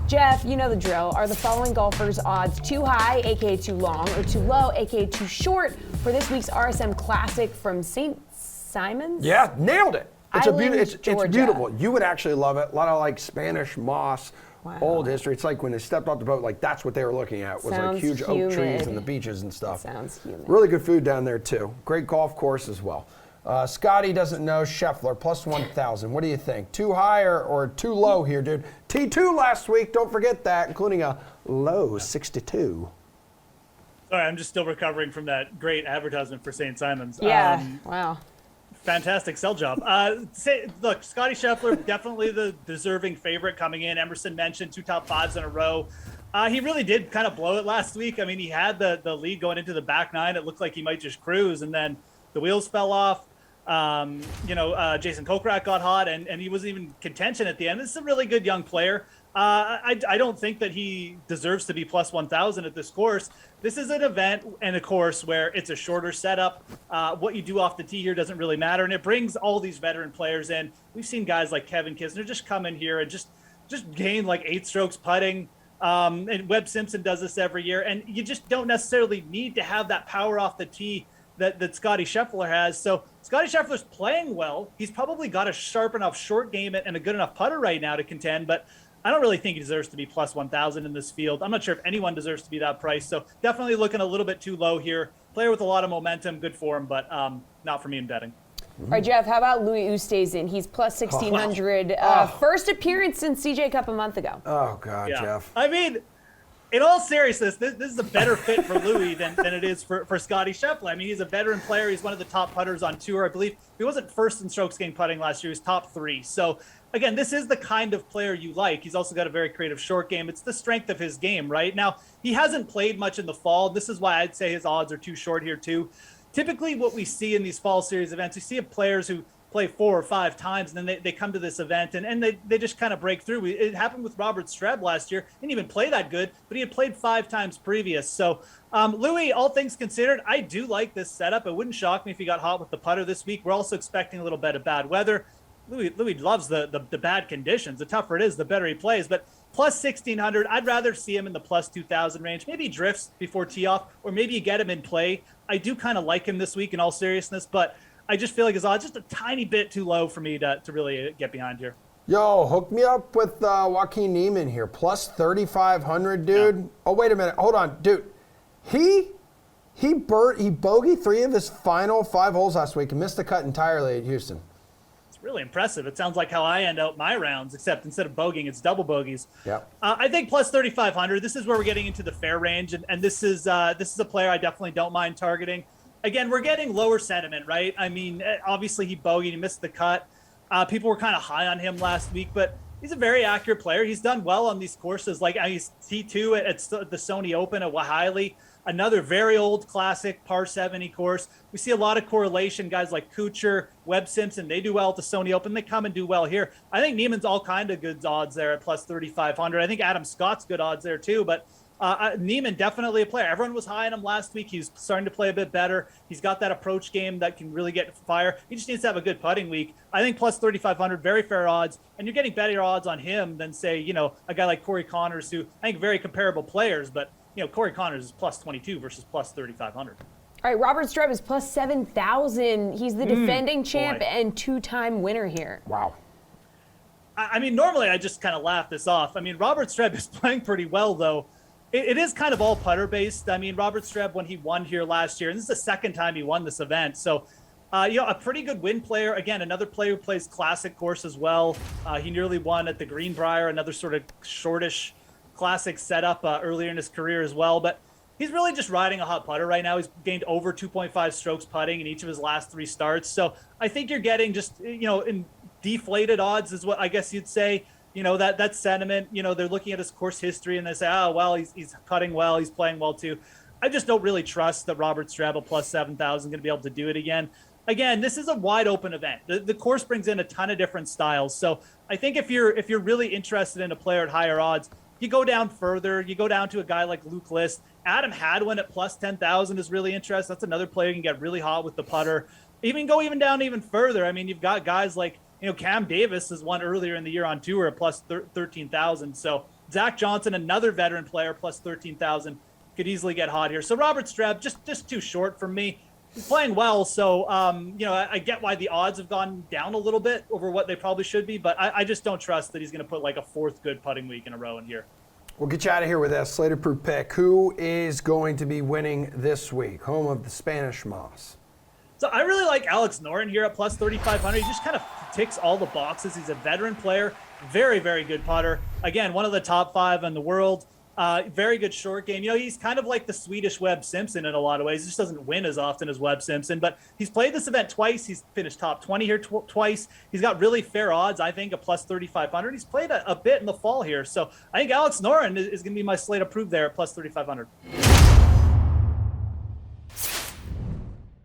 Geoff, you know the drill. Are the following golfers' odds too high, aka too long, or too low, aka too short, for this week's RSM Classic from St. Simons? Yeah, nailed it. It's beautiful. You would actually love it. A lot of like Spanish moss, old history. It's like when they stepped off the boat, like that's what they were looking at, was like huge oak trees and the beaches and stuff. Sounds humid. Really good food down there too. Great golf course as well. Scottie doesn't know Scheffler, plus 1,000. What do you think? Too high or too low here, dude? T2 last week, don't forget that, including a low 62. Sorry, I'm just still recovering from that great advertisement for St. Simons. Yeah, wow. Fantastic sell job. Look, Scottie Scheffler, definitely the deserving favorite coming in. Emerson mentioned 2 top 5s in a row. He really did kind of blow it last week. I mean, he had the lead going into the back 9. It looked like he might just cruise, and then the wheels fell off. Jason Kokrak got hot, and he wasn't even contention at the end. This is a really good young player. I don't think that he deserves to be plus 1,000 at this course. This is an event and a course where it's a shorter setup. What you do off the tee here doesn't really matter, and it brings all these veteran players in. We've seen guys like Kevin Kisner just come in here and just gain like 8 strokes putting. And Webb Simpson does this every year, and you just don't necessarily need to have that power off the tee that Scottie Scheffler has. So Scottie Scheffler's playing well. He's probably got a sharp enough short game and a good enough putter right now to contend, but I don't really think he deserves to be plus 1,000 in this field. I'm not sure if anyone deserves to be that price. So definitely looking a little bit too low here. Player with a lot of momentum, good form, but not for me in betting. All right, Geoff, how about Louis Oosthuizen? He's plus 1,600. First appearance since CJ Cup a month ago. Oh, God, yeah. Geoff. I mean, in all seriousness, this is a better fit for Louis than it is for Scottie Scheffler. I mean, he's a veteran player. He's one of the top putters on tour. I believe he wasn't first in strokes gained putting last year. He was top 3. So, again, this is the kind of player you like. He's also got a very creative short game. It's the strength of his game, right? Now, he hasn't played much in the fall. This is why I'd say his odds are too short here, too. Typically, what we see in these fall series events, we see players who play 4 or 5 times, and then they come to this event, and they just kind of break through. It happened with Robert Streb last year. Didn't even play that good, but he had played 5 times previous. So, Louis, all things considered, I do like this setup. It wouldn't shock me if he got hot with the putter this week. We're also expecting a little bit of bad weather. Louis loves the bad conditions. The tougher it is, the better he plays. But plus 1,600, I'd rather see him in the plus 2,000 range. Maybe he drifts before tee off, or maybe you get him in play. I do kind of like him this week in all seriousness, but I just feel like his odds just a tiny bit too low for me to really get behind here. Yo, hook me up with Joaquin Niemann here. Plus 3,500, dude. Yeah. Oh, wait a minute. Hold on, dude. He bogeyed 3 of his final 5 holes last week and missed the cut entirely at Houston. It's really impressive. It sounds like how I end out my rounds, except instead of bogeying, it's double bogeys. Yeah. I think plus 3,500. This is where we're getting into the fair range, and this is a player I definitely don't mind targeting. Again, we're getting lower sentiment, right? I mean, obviously he bogeyed, he missed the cut. People were kind of high on him last week, but he's a very accurate player. He's done well on these courses. Like he's T2 at the Sony Open at Wahaili, another very old classic par 70 course. We see a lot of correlation. Guys like Kuchar, Webb Simpson, they do well at the Sony Open. They come and do well here. I think Niemann's all kind of good odds there at plus 3,500. I think Adam Scott's good odds there too, but Niemann, definitely a player. Everyone was high on him last week. He's starting to play a bit better. He's got that approach game that can really get fire. He just needs to have a good putting week. I think plus 3,500, very fair odds. And you're getting better odds on him than, say, a guy like Corey Connors, who I think very comparable players. But, Corey Connors is plus 22 versus plus 3,500. All right, Robert Streb is plus 7,000. He's the defending champ and 2-time winner here. Wow. I mean, normally I just kind of laugh this off. I mean, Robert Streb is playing pretty well, though. It is kind of all putter based. I mean, Robert Streb, when he won here last year, and this is the second time he won this event. So, a pretty good win player. Again, another player who plays classic course as well. He nearly won at the Greenbrier, another sort of shortish classic setup earlier in his career as well. But he's really just riding a hot putter right now. He's gained over 2.5 strokes putting in each of his last 3 starts. So I think you're getting just, in deflated odds is what I guess you'd say. That sentiment, they're looking at his course history and they say, oh, well, he's putting well, he's playing well too. I just don't really trust that Robert Streb plus 7,000 going to be able to do it again. Again, this is a wide open event. The course brings in a ton of different styles. So I think if you're really interested in a player at higher odds, you go down further. You go down to a guy like Luke List. Adam Hadwin at plus 10,000 is really interesting. That's another player who can get really hot with the putter. Go down even further. I mean, you've got guys like, Cam Davis has won earlier in the year on tour at plus 13,000. So Zach Johnson, another veteran player, plus 13,000, could easily get hot here. So Robert Streb, just too short for me. He's playing well, so I get why the odds have gone down a little bit over what they probably should be, but I just don't trust that he's going to put like a fourth good putting week in a row in here. We'll get you out of here with that Slated Proof pick. Who is going to be winning this week? Home of the Spanish Moss. So I really like Alex Noren here at plus 3,500. He just kind of ticks all the boxes. He's a veteran player, very, very good putter. Again, one of the top 5 in the world. Very good short game. He's kind of like the Swedish Webb Simpson in a lot of ways. He just doesn't win as often as Webb Simpson, but he's played this event twice. He's finished top 20 here twice. He's got really fair odds, I think, at plus 3,500. He's played a bit in the fall here. So I think Alex Noren is going to be my slate approved there at plus 3,500.